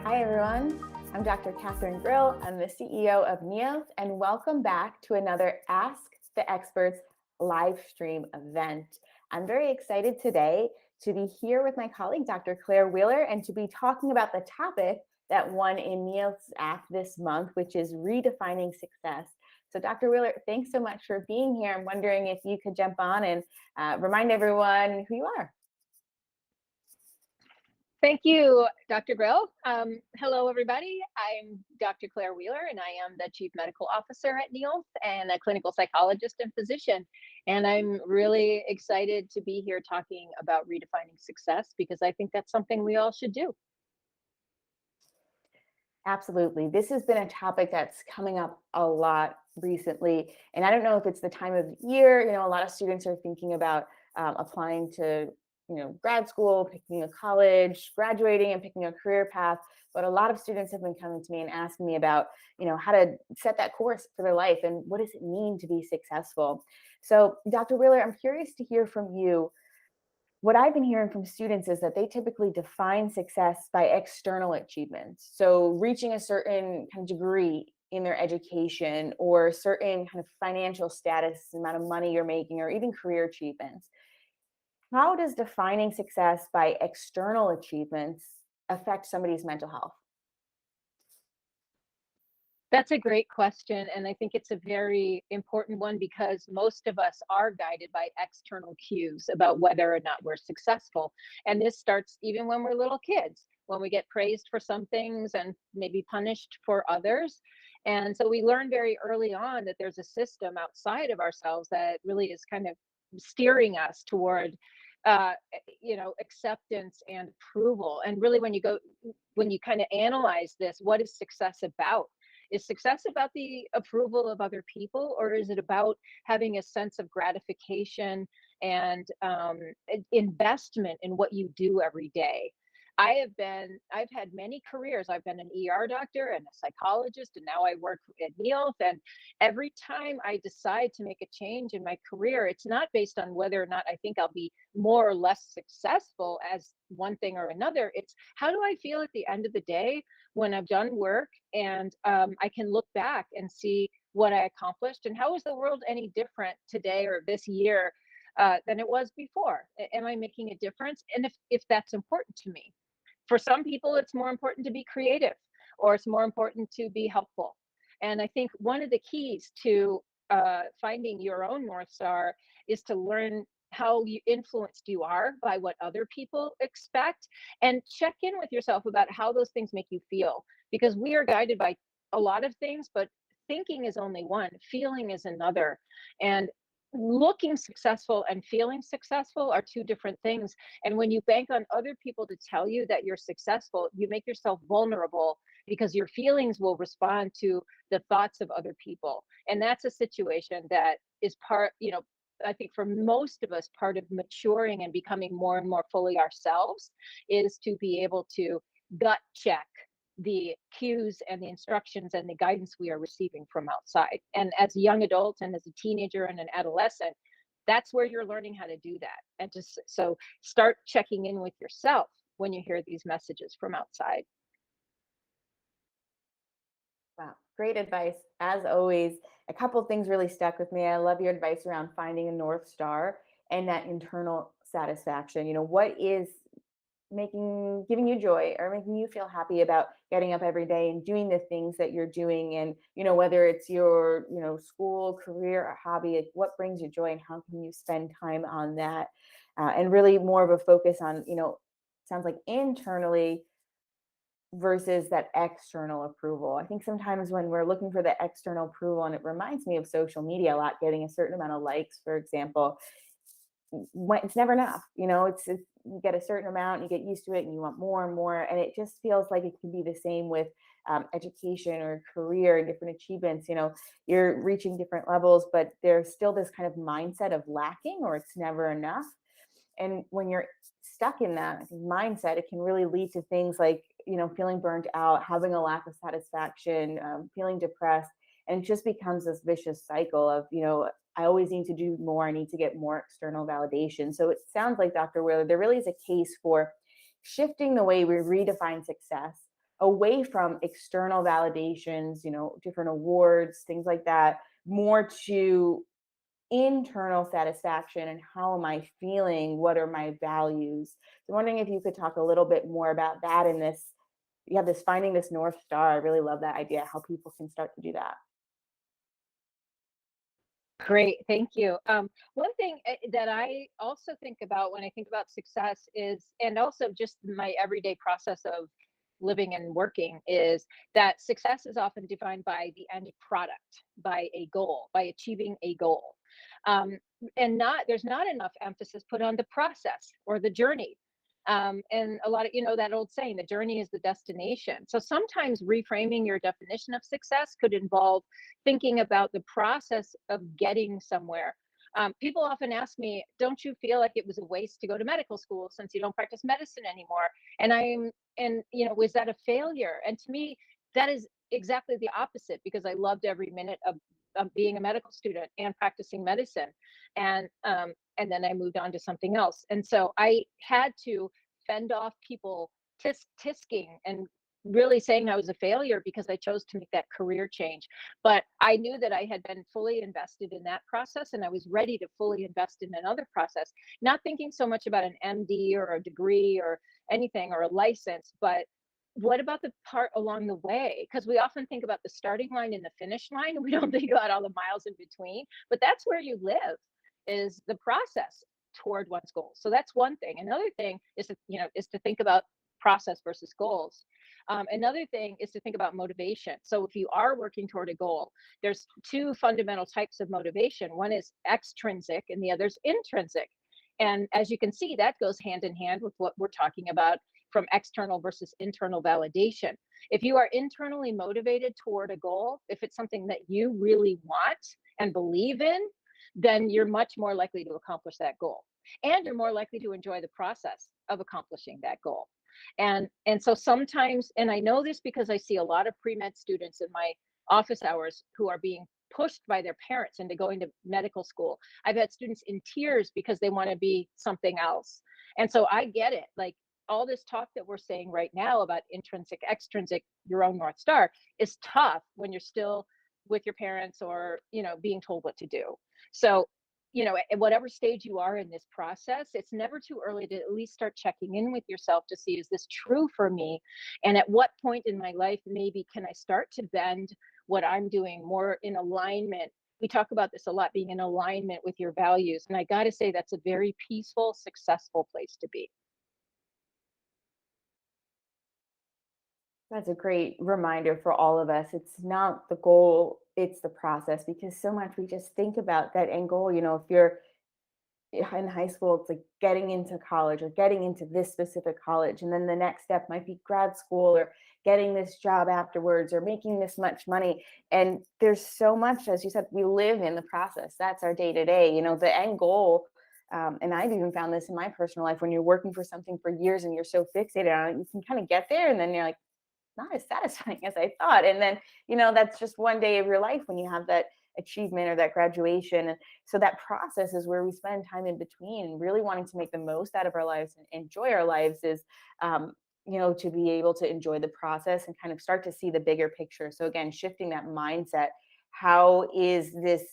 Hi, everyone. I'm Dr. Catherine Grill. I'm the CEO of Neolth, and welcome back to another Ask the Experts live stream event. I'm very excited today to be here with my colleague, Dr. Claire Wheeler, and to be talking about the topic that won in Neolth's app this month, which is redefining success. So Dr. Wheeler, thanks so much for being here. I'm wondering if you could jump on and remind everyone who you are. Thank you, Dr. Grill. Hello, everybody. I'm Dr. Claire Wheeler, and I am the Chief Medical Officer at Neolth and a clinical psychologist and physician. And I'm really excited to be here talking about redefining success because I think that's something we all should do. Absolutely. This has been a topic that's coming up a lot recently. And I don't know if it's the time of year, a lot of students are thinking about applying to, grad school, picking a college, graduating and picking a career path. But a lot of students have been coming to me and asking me about, how to set that course for their life and what does it mean to be successful. So Dr. Wheeler, I'm curious to hear from you. What I've been hearing from students is that they typically define success by external achievements. So reaching a certain kind of degree in their education or certain kind of financial status, amount of money you're making, or even career achievements. How does defining success by external achievements affect somebody's mental health? That's a great question. And I think it's a very important one because most of us are guided by external cues about whether or not we're successful. And this starts even when we're little kids, when we get praised for some things and maybe punished for others. And so we learn very early on that there's a system outside of ourselves that really is kind of steering us toward acceptance and approval. And really when you kind of analyze this, what is success about? Is success about the approval of other people, or is it about having a sense of gratification and investment in what you do every day? I've had many careers. I've been an ER doctor and a psychologist, and now I work at Neolth. And every time I decide to make a change in my career, it's not based on whether or not I think I'll be more or less successful as one thing or another. It's how do I feel at the end of the day when I've done work and I can look back and see what I accomplished and how is the world any different today or this year than it was before? Am I making a difference? And if that's important to me. For some people, it's more important to be creative or it's more important to be helpful. And I think one of the keys to finding your own North Star is to learn how influenced you are by what other people expect and check in with yourself about how those things make you feel, because we are guided by a lot of things, but thinking is only one, feeling is another. And looking successful and feeling successful are two different things. And when you bank on other people to tell you that you're successful, you make yourself vulnerable because your feelings will respond to the thoughts of other people. And that's a situation that is I think for most of us, part of maturing and becoming more and more fully ourselves is to be able to gut check the cues and the instructions and the guidance we are receiving from outside. And as a young adult and as a teenager and an adolescent, that's where you're learning how to do that. And just so start checking in with yourself when you hear these messages from outside. Wow, great advice. As always, a couple of things really stuck with me. I love your advice around finding a North Star and that internal satisfaction. What is giving you joy or making you feel happy about getting up every day and doing the things that you're doing, and whether it's your school, career, or hobby, like what brings you joy and how can you spend time on that, and really more of a focus on sounds like internally versus that external approval. I think sometimes when we're looking for the external approval, and it reminds me of social media a lot, getting a certain amount of likes, for example, it's never enough. It's you get a certain amount, you get used to it, and you want more and more. And it just feels like it can be the same with education or career and different achievements. You're reaching different levels, but there's still this kind of mindset of lacking or it's never enough. And when you're stuck in that mindset, it can really lead to things like, feeling burnt out, having a lack of satisfaction, feeling depressed. And it just becomes this vicious cycle of, I always need to do more. I need to get more external validation. So it sounds like, Dr. Wheeler, there really is a case for shifting the way we redefine success away from external validations, different awards, things like that, more to internal satisfaction and how am I feeling? What are my values? So I'm wondering if you could talk a little bit more about that in this. You have this finding this North Star. I really love that idea, how people can start to do that. Great, thank you. One thing that I also think about when I think about success is, and also just my everyday process of living and working, is that success is often defined by the end product, by a goal, by achieving a goal. Um, and not there's not enough emphasis put on the process or the journey. And a lot of, that old saying, the journey is the destination. So sometimes reframing your definition of success could involve thinking about the process of getting somewhere. People often ask me, don't you feel like it was a waste to go to medical school since you don't practice medicine anymore? Was that a failure? And to me, that is exactly the opposite, because I loved every minute of being a medical student and practicing medicine. And then I moved on to something else. And so I had to fend off people tisking and really saying I was a failure because I chose to make that career change. But I knew that I had been fully invested in that process, and I was ready to fully invest in another process, not thinking so much about an MD or a degree or anything or a license, but what about the part along the way? Because we often think about the starting line and the finish line, and we don't think about all the miles in between. But that's where you live, is the process toward one's goals. So that's one thing. Another thing is to think about process versus goals. Another thing is to think about motivation. So if you are working toward a goal, there's two fundamental types of motivation. One is extrinsic and the other is intrinsic. And as you can see, that goes hand in hand with what we're talking about from external versus internal validation. If you are internally motivated toward a goal, if it's something that you really want and believe in, then you're much more likely to accomplish that goal. And you're more likely to enjoy the process of accomplishing that goal. And so sometimes, and I know this because I see a lot of pre-med students in my office hours who are being pushed by their parents into going to medical school. I've had students in tears because they want to be something else. And so I get it. Like, all this talk that we're saying right now about intrinsic, extrinsic, your own North Star is tough when you're still with your parents or, being told what to do. So, at whatever stage you are in this process, it's never too early to at least start checking in with yourself to see, is this true for me? And at what point in my life, maybe can I start to bend what I'm doing more in alignment? We talk about this a lot, being in alignment with your values. And I got to say, that's a very peaceful, successful place to be. That's a great reminder for all of us. It's not the goal, it's the process, because so much we just think about that end goal. If you're in high school, it's like getting into college or getting into this specific college. And then the next step might be grad school or getting this job afterwards or making this much money. And there's so much, as you said, we live in the process. That's our day to day. The end goal. And I've even found this in my personal life, when you're working for something for years and you're so fixated on it, you can kind of get there and then you're like, not as satisfying as I thought. And then, that's just one day of your life when you have that achievement or that graduation. And so that process is where we spend time in between, and really wanting to make the most out of our lives and enjoy our lives is, to be able to enjoy the process and kind of start to see the bigger picture. So again, shifting that mindset. How is this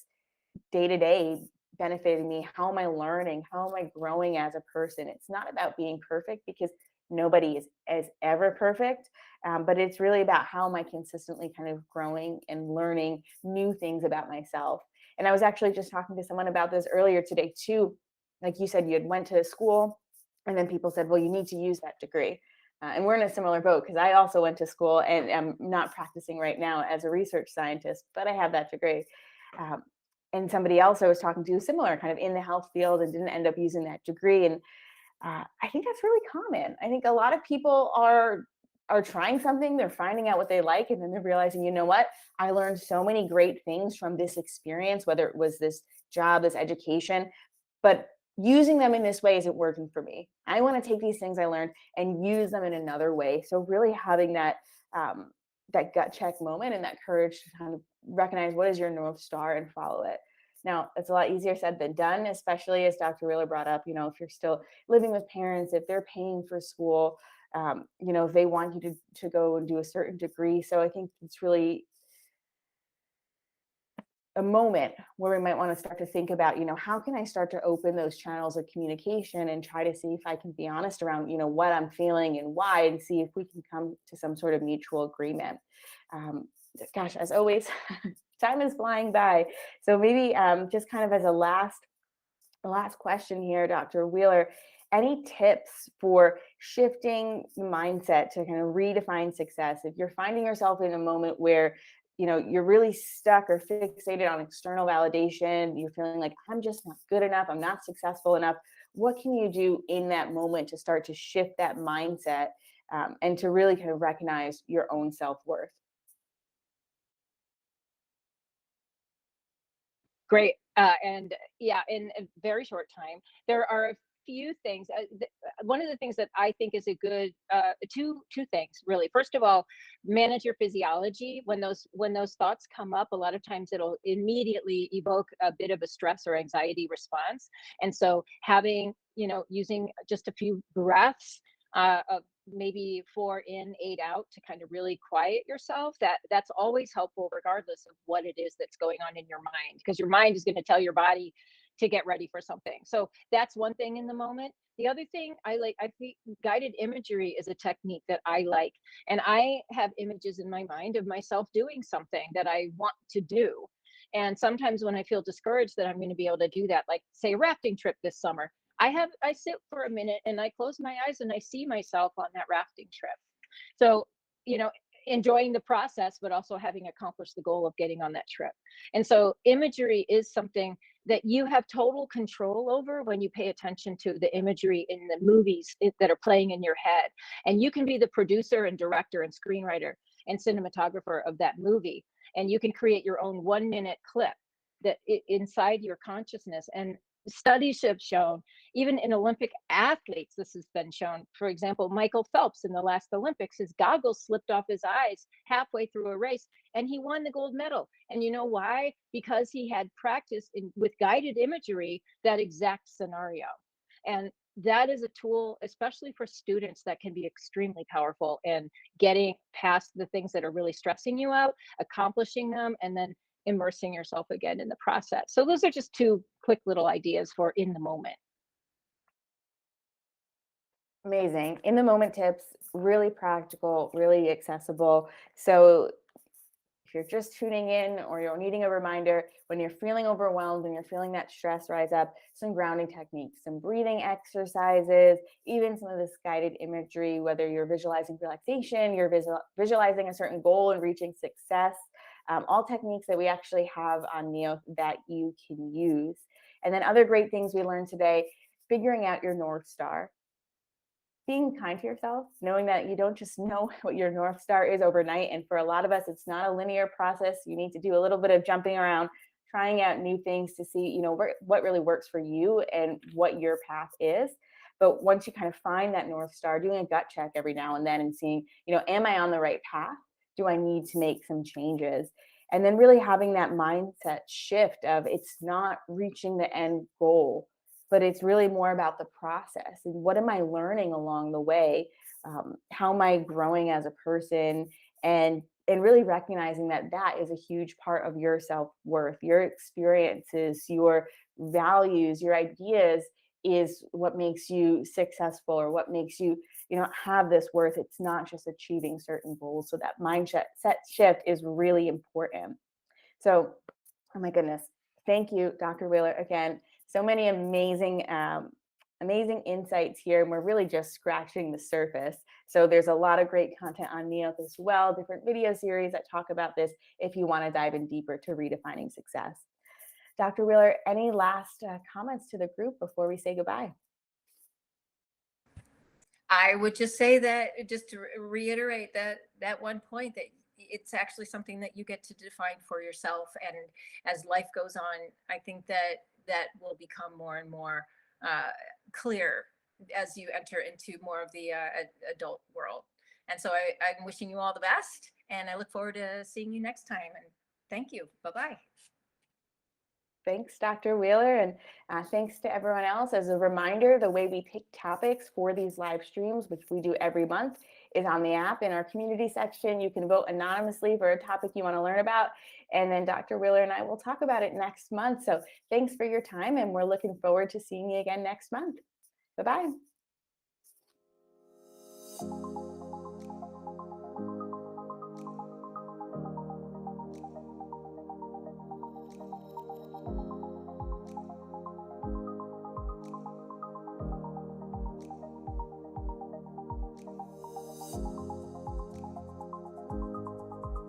day to day benefiting me? How am I learning? How am I growing as a person? It's not about being perfect, because nobody is ever perfect. But it's really about how am I consistently kind of growing and learning new things about myself. And I was actually just talking to someone about this earlier today too. Like you said, you had went to school, and then people said, well, you need to use that degree. And we're in a similar boat, because I also went to school and am not practicing right now as a research scientist, but I have that degree. Um, and somebody else I was talking to, similar, kind of in the health field, and didn't end up using that degree. And I think that's really common. I think a lot of people are trying something, they're finding out what they like, and then they're realizing, what? I learned so many great things from this experience, whether it was this job, this education, but using them in this way isn't working for me. I want to take these things I learned and use them in another way. So really having that gut check moment and that courage to kind of recognize what is your North Star and follow it. Now, it's a lot easier said than done, especially as Dr. Wheeler brought up, if you're still living with parents, if they're paying for school, They want you to go and do a certain degree. So I think it's really a moment where we might want to start to think about, how can I start to open those channels of communication and try to see if I can be honest around, what I'm feeling and why, and see if we can come to some sort of mutual agreement. Um, Gosh, as always, time is flying by. So maybe just kind of as a last question here, Dr. Wheeler, any tips for shifting the mindset to kind of redefine success? If you're finding yourself in a moment where, you're really stuck or fixated on external validation, you're feeling like I'm just not good enough, I'm not successful enough. What can you do in that moment to start to shift that mindset, and to really kind of recognize your own self-worth? Great. And yeah, in a very short time, there are a few things. One of the things that I think is a good two things really. First of all, manage your physiology. When those thoughts come up, a lot of times it'll immediately evoke a bit of a stress or anxiety response. And so using just a few breaths of maybe 4 in, 8 out to kind of really quiet yourself, that's always helpful regardless of what it is that's going on in your mind, because your mind is going to tell your body to get ready for something. So that's one thing in the moment. The other thing I think guided imagery is a technique that I like, and I have images in my mind of myself doing something that I want to do. And sometimes when I feel discouraged that I'm going to be able to do that, like say a rafting trip this summer, I sit for a minute and I close my eyes and I see myself on that rafting trip. So, you know, enjoying the process, but also having accomplished the goal of getting on that trip. And so imagery is something that you have total control over when you pay attention to the imagery in the movies that are playing in your head. And you can be the producer and director and screenwriter and cinematographer of that movie. And you can create your own 1 minute clip inside your consciousness. And studies have shown, even in Olympic athletes, this has been shown. For example, Michael Phelps in the last Olympics, his goggles slipped off his eyes halfway through a race and he won the gold medal. And you know why? Because he had practiced with guided imagery that exact scenario. And that is a tool, especially for students, that can be extremely powerful in getting past the things that are really stressing you out, accomplishing them, and then immersing yourself again in the process. So those are just two quick little ideas for in the moment. Amazing. In the moment tips, really practical, really accessible. So if you're just tuning in or you're needing a reminder, when you're feeling overwhelmed and you're feeling that stress rise up, some grounding techniques, some breathing exercises, even some of this guided imagery, whether you're visualizing relaxation, you're visualizing a certain goal and reaching success, all techniques that we actually have on Neoth that you can use. And then other great things we learned today, figuring out your North Star, being kind to yourself, knowing that you don't just know what your North Star is overnight. And for a lot of us, it's not a linear process. You need to do a little bit of jumping around, trying out new things to see, what really works for you and what your path is. But once you kind of find that North Star, doing a gut check every now and then and seeing, am I on the right path? Do I need to make some changes? And then really having that mindset shift of it's not reaching the end goal, but it's really more about the process and what am I learning along the way. How am I growing as a person, and really recognizing that that is a huge part of your self-worth, your experiences, your values, your ideas is what makes you successful or what makes you have this worth. It's not just achieving certain goals. So that mindset set shift is really important. So, oh my goodness. Thank you, Dr. Wheeler. Again, so many amazing insights here. And we're really just scratching the surface. So there's a lot of great content on Neolth as well, different video series that talk about this if you want to dive in deeper to redefining success. Dr. Wheeler, any last comments to the group before we say goodbye? I would just say that, just to reiterate that one point, that it's actually something that you get to define for yourself. And as life goes on, I think that will become more and more clear as you enter into more of the adult world. And so I'm wishing you all the best, and I look forward to seeing you next time. And thank you. Bye-bye. Thanks, Dr. Wheeler, and thanks to everyone else. As a reminder, the way we pick topics for these live streams, which we do every month, is on the app in our community section. You can vote anonymously for a topic you want to learn about, and then Dr. Wheeler and I will talk about it next month. So thanks for your time, and we're looking forward to seeing you again next month. Bye-bye.